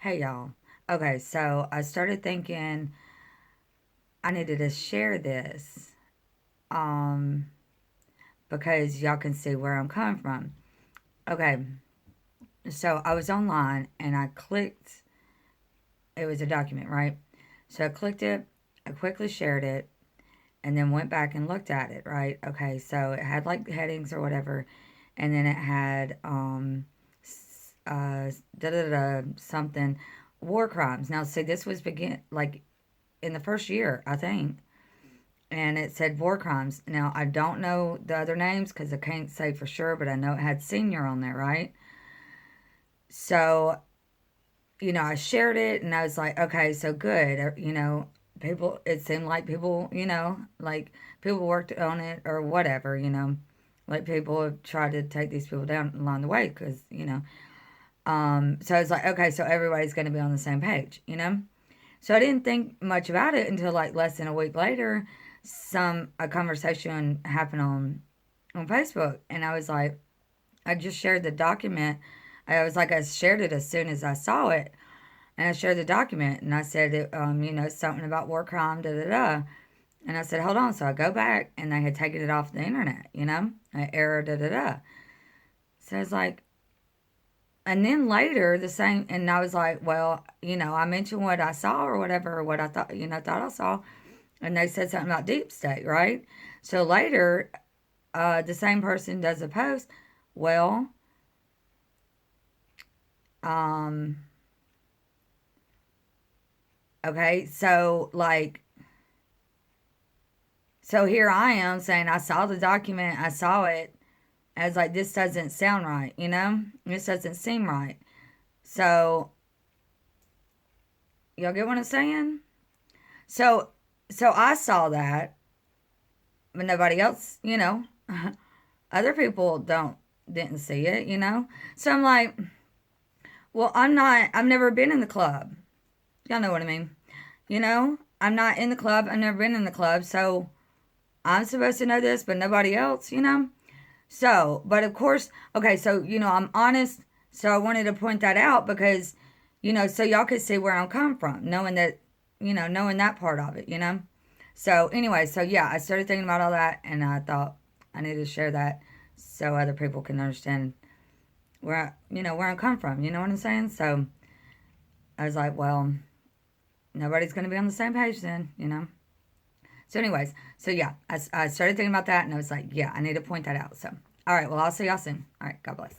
Hey y'all. Okay, so I started thinking I needed to share this um because y'all can see where I'm coming from. Okay, so I was online and I clicked it was a document, right? So I clicked it, I quickly shared it, and then went back and looked at it, right? Okay, so it had like headings or whatever, and then it had da da da something war crimes. Now see this was begin like in the first year, I think, and it said war crimes. Now, I don't know the other names because I can't say for sure, but I know it had senior on there, right? So, I shared it and I was like, okay, so good. People, it seemed like people, like people worked on it or whatever, like people have tried to take these people down along the way so I was like, okay, so everybody's going to be on the same page. So I didn't think much about it until like less than a week later. A conversation happened on Facebook, and I was like, I just shared the document. I shared it as soon as I saw it, and I shared the document, and I said, something about war crime, da da da. And I said, hold on. So I go back, and they had taken it off the internet, error, da da da. So I was like, and then later the same, and I was like, well, I mentioned what I saw or whatever, or what I thought, thought I saw, and they said something about deep state, right? So later, the same person does a post. Well, um, okay, so here I am saying I saw the document, I saw it. I was like, this doesn't sound right, this doesn't seem right. So y'all get what I'm saying? So, so I saw that, but nobody else, other people didn't see it. So I'm like, well, I've never been in the club. Y'all know what I mean. I'm not in the club. I've never been in the club. So I'm supposed to know this, but nobody else. So, but of course, okay, so, I'm honest. So I wanted to point that out because, so y'all could see where I'm coming from, knowing that part of it. So anyway, so yeah, I started thinking about all that and I thought I need to share that so other people can understand where I'm coming from. You know what I'm saying? So I was like, well, nobody's going to be on the same page then. So, anyways, so yeah, I started thinking about that and I was like, yeah, I need to point that out. So, all right, well, I'll see y'all soon. All right, God bless.